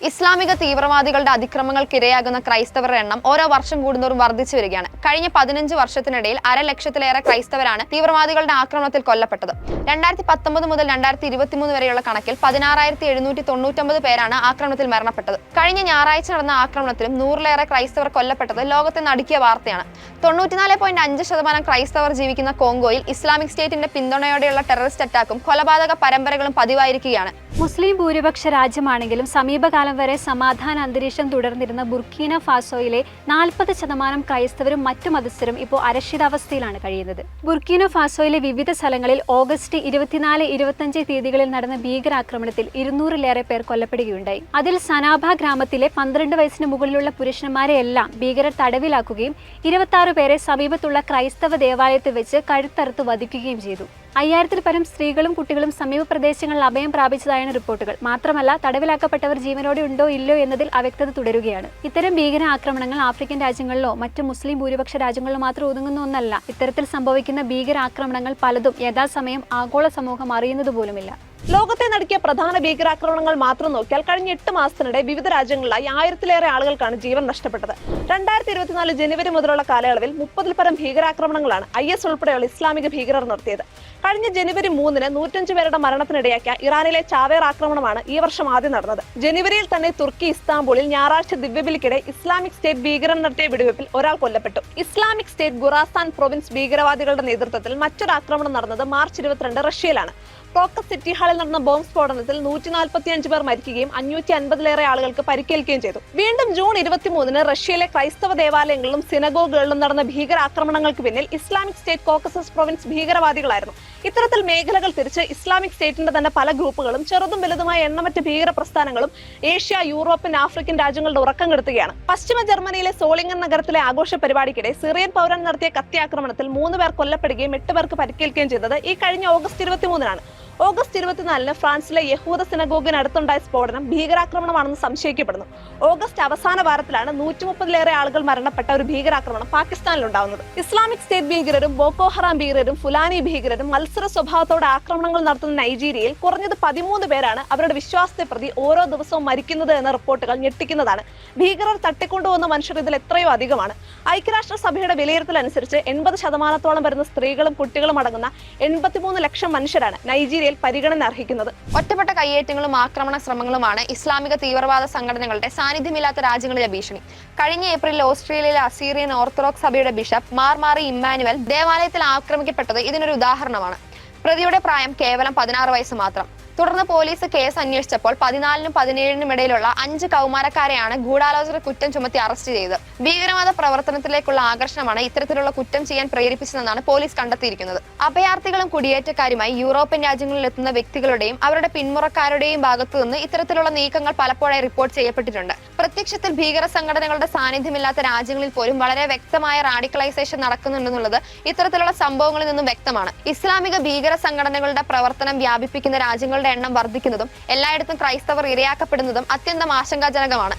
ഇസ്ലാമിക തീവ്രവാദികളുടെ അതിക്രമങ്ങൾക്കിരയാകുന്ന ക്രൈസ്തവരുടെ എണ്ണം ഓരോ വർഷം കൂടുന്തോറും വർദ്ധിച്ചു വരികയാണ്. കഴിഞ്ഞ 15 വർഷത്തിനിടയിൽ 1,00,000-ലേറെ ക്രൈസ്തവരാണ് തീവ്രവാദികളുടെ ആക്രമണത്തിൽ കൊല്ലപ്പെട്ടത്. 2019 മുതൽ 2023 വരെയുള്ള കണക്കിൽ 16,799 പേരാണ് ആക്രമണത്തിൽ മരണപ്പെട്ടത്. കഴിഞ്ഞ ഞായറാഴ്ച നടന്ന ആക്രമണത്തിലും 100-ലേറെ ക്രൈസ്തവർ കൊല്ലപ്പെട്ടത് ലോകത്തെ നടുക്കിയ വാർത്തയാണ്. 94.5% ക്രൈസ്തവർ ജീവിക്കുന്ന കോങ്കോയിൽ ഇസ്ലാമിക് സ്റ്റേറ്റിന്റെ പിന്തുണയോടെയുള്ള ടെററിസ്റ്റ് അറ്റാക്കും കൊലപാതക പരമ്പരകളും പതിവായിരിക്കുകയാണ്. മുസ്ലിം ഭൂരിപക്ഷ രാജ്യമാണെങ്കിലും സമീപകാലം വരെ സമാധാന അന്തരീക്ഷം തുടർന്നിരുന്ന ബുർക്കീന ഫാസോയിലെ 40% ക്രൈസ്തവരും മറ്റു മതസ്ഥരും ഇപ്പോൾ അരക്ഷിതാവസ്ഥയിലാണ് കഴിയുന്നത്. ബുർക്കീന ഫാസോയിലെ വിവിധ സ്ഥലങ്ങളിൽ ഓഗസ്റ്റ് 24, 25 തീയതികളിൽ നടന്ന ഭീകരാക്രമണത്തിൽ 200-ലേറെ പേർ കൊല്ലപ്പെടുകയുണ്ടായി. അതിൽ സനാബ ഗ്രാമത്തിലെ 12 വയസ്സിന് മുകളിലുള്ള പുരുഷന്മാരെയെല്ലാം ഭീകരർ തടവിലാക്കുകയും 26 പേരെ സമീപത്തുള്ള ക്രൈസ്തവ ദേവാലയത്തിൽ വെച്ച് കഴുത്തറുത്ത് വധിക്കുകയും ചെയ്തു. 5000-ൽ പരം സ്ത്രീകളും കുട്ടികളും സമീപ പ്രദേശങ്ങളിൽ അഭയം പ്രാപിച്ചതായാണ് റിപ്പോർട്ടുകൾ. മാത്രമല്ല, തടവിലാക്കപ്പെട്ടവർ ജീവനോടെ ഉണ്ടോ ഇല്ലയോ എന്നതിൽ അവ്യക്തത തുടരുകയാണ്. ഇത്തരം ഭീകര ആക്രമണങ്ങൾ ആഫ്രിക്കൻ രാജ്യങ്ങളിലോ മറ്റു മുസ്ലിം ഭൂരിപക്ഷ രാജ്യങ്ങളിലോ മാത്രം ഒതുങ്ങുന്ന ഒന്നല്ല. ഇത്തരത്തിൽ സംഭവിക്കുന്ന ഭീകരാക്രമണങ്ങൾ പലതും യഥാസമയം ആഗോള സമൂഹം അറിയുന്നത് പോലുമില്ല. ലോകത്തെ നടുക്കിയ പ്രധാന ഭീകരാക്രമണങ്ങൾ മാത്രം നോക്കിയാൽ കഴിഞ്ഞ 8 മാസത്തിനിടെ വിവിധ രാജ്യങ്ങളിലായി 1000-ലേറെ ആളുകൾക്കാണ് ജീവൻ നഷ്ടപ്പെട്ടത്. 2024 ജനുവരി മുതലുള്ള കാലയളവിൽ 30-ൽ പരം ഭീകരാക്രമണങ്ങളാണ് IS ഉൾപ്പെടെയുള്ള ഇസ്ലാമിക ഭീകരർ നടത്തിയത്. കഴിഞ്ഞ ജനുവരി 3-ന് 105 പേരുടെ മരണത്തിനിടയാക്കിയ ഇറാനിലെ ചാവേർ ആക്രമണമാണ് ഈ വർഷം ആദ്യം നടന്നത്. ജനുവരിയിൽ തന്നെ തുർക്കി ഇസ്താംബൂളിൽ ഞായറാഴ്ച ദിവ്യബലിക്കിടെ ഇസ്ലാമിക് സ്റ്റേറ്റ് ഭീകരർ നടത്തിയ വെടിവെപ്പിൽ ഒരാൾ കൊല്ലപ്പെട്ടു. ഇസ്ലാമിക് സ്റ്റേറ്റ് ഖുറാസാൻ പ്രൊവിൻസ് ഭീകരവാദികളുടെ നേതൃത്വത്തിൽ മറ്റൊരു ആക്രമണം നടന്നത് മാർച്ച് 22 റഷ്യയിലാണ്. ക്രോക്കസ് സിറ്റി ഹാളിൽ നടന്ന ബോംബ് സ്ഫോടനത്തിൽ 145 പേർ മരിക്കുകയും 550-ലേറെ ആളുകൾക്ക് പരിക്കേൽക്കുകയും ചെയ്തു. വീണ്ടും ജൂൺ 23-ന് റഷ്യയിലെ ക്രൈസ്തവ ദേവാലയങ്ങളിലും സിനഗോഗുകളിലും നടന്ന ഭീകരാക്രമണങ്ങൾക്ക് പിന്നിൽ ഇസ്ലാമിക് സ്റ്റേറ്റ് കോക്കസസ് പ്രൊവിൻസ് ഭീകരവാദികളായിരുന്നു. ഇത്തരത്തിൽ മേഖലകൾ തിരിച്ച് ഇസ്ലാമിക് സ്റ്റേറ്റിന്റെ തന്നെ പല ഗ്രൂപ്പുകളും ചെറുതും വലുതുമായ എണ്ണമറ്റ ഭീകര പ്രസ്ഥാനങ്ങളും ഏഷ്യ, യൂറോപ്യൻ, ആഫ്രിക്കൻ രാജ്യങ്ങളുടെ ഉറക്കം കെടുത്തുകയാണ്. പശ്ചിമ ജർമ്മനിയിലെ സോളിംഗൻ നഗരത്തിലെ ആഘോഷ പരിപാടിക്കിടെ സിറിയൻ പൗരൻ നടത്തിയ കത്തിയാക്രമണത്തിൽ 3 പേർ കൊല്ലപ്പെടുകയും 8 പേർക്ക് പരിക്കേൽക്കുകയും ചെയ്തത് ഈ കഴിഞ്ഞ ഓഗസ്റ്റ് 23-നാണ്. ഓഗസ്റ്റ് 24-ന് ഫ്രാൻസിലെ യഹൂദ സിനഗോഗിനടുത്തുണ്ടായ സ്ഫോടനം ഭീകരാക്രമണമാണെന്ന് സംശയിക്കപ്പെടുന്നു. ഓഗസ്റ്റ് അവസാന വാരത്തിലാണ് 130-ലേറെ ആളുകൾ മരണപ്പെട്ട ഒരു ഭീകരാക്രമണം പാകിസ്ഥാനിലുണ്ടാവുന്നത്. ഇസ്ലാമിക് സ്റ്റേറ്റ് ഭീകരരും ബോക്കോ ഹറാം ഭീകരരും ഫുലാനി ഭീകരരും മത്സര സ്വഭാവത്തോടെ ആക്രമണങ്ങൾ നടത്തുന്ന നൈജീരിയയിൽ കുറഞ്ഞത് 13 പേരാണ് അവരുടെ വിശ്വാസത്തെ പ്രതി ഓരോ ദിവസവും മരിക്കുന്നത് എന്ന റിപ്പോർട്ടുകൾ ഞെട്ടിക്കുന്നതാണ്. ഭീകരർ തട്ടിക്കൊണ്ടുപോകുന്ന മനുഷ്യർ ഇതിൽ എത്രയോ അധികമാണ്. ഐക്യരാഷ്ട്രസഭയുടെ വിലയിരുത്തൽ അനുസരിച്ച് 80%-ഓളം വരുന്ന സ്ത്രീകളും കുട്ടികളും അടങ്ങുന്ന 83 ലക്ഷം മനുഷ്യരാണ് നൈജീരിയ പരിഗണന അർഹിക്കുന്നത്. ഒറ്റപ്പെട്ട കയ്യേറ്റങ്ങളും ആക്രമണ ശ്രമങ്ങളുമാണ് ഇസ്ലാമിക തീവ്രവാദ സംഘടനകളുടെ സാന്നിധ്യമില്ലാത്ത രാജ്യങ്ങളിലെ ഭീഷണി. കഴിഞ്ഞ ഏപ്രിലിൽ ഓസ്ട്രേലിയയിലെ അസീറിയൻ ഓർത്തഡോക്സ് സഭയുടെ ബിഷപ്പ് മാറി ഇമ്മാനുവൽ ദേവാലയത്തിൽ ആക്രമിക്കപ്പെട്ടത് ഇതിനൊരു ഉദാഹരണമാണ്. പ്രതിയുടെ പ്രായം കേവലം 16 വയസ്സ് മാത്രം. തുടർന്ന് പോലീസ് കേസ് അന്വേഷിച്ചപ്പോൾ 14-നും 17-നും ഇടയിലുള്ള 5 കൗമാരക്കാരെയാണ് ഗൂഢാലോചന കുറ്റം ചുമത്തി അറസ്റ്റ് ചെയ്തത്. ഭീകരവാദ പ്രവർത്തനത്തിലേക്കുള്ള ആകർഷണമാണ് ഇത്തരത്തിലുള്ള കുറ്റം ചെയ്യാൻ പ്രേരിപ്പിച്ചതെന്നാണ് പോലീസ് കണ്ടെത്തിയിരിക്കുന്നത്. അഭയാർത്ഥികളും കുടിയേറ്റക്കാരുമായി യൂറോപ്യൻ രാജ്യങ്ങളിൽ എത്തുന്ന വ്യക്തികളുടെയും അവരുടെ പിന്മുറക്കാരുടെയും ഭാഗത്തു നിന്ന് ഇത്തരത്തിലുള്ള നീക്കങ്ങൾ പലപ്പോഴായി റിപ്പോർട്ട് ചെയ്യപ്പെട്ടിട്ടുണ്ട്. പ്രത്യക്ഷത്തിൽ ഭീകര സംഘടനകളുടെ സാന്നിധ്യമില്ലാത്ത രാജ്യങ്ങളിൽ പോലും വളരെ വ്യക്തമായ റാഡിക്കലൈസേഷൻ നടക്കുന്നുണ്ടെന്നുള്ളത് ഇത്തരത്തിലുള്ള സംഭവങ്ങളിൽ നിന്നും വ്യക്തമാണ്. ഇസ്ലാമിക ഭീകര സംഘടനകളുടെ പ്രവർത്തനം വ്യാപിപ്പിക്കുന്ന രാജ്യങ്ങളുടെ എണ്ണം വർദ്ധിക്കുന്നതും എല്ലായിടത്തും ക്രൈസ്തവർ ഇരയാക്കപ്പെടുന്നതും അത്യന്തം ആശങ്കാജനകമാണ്.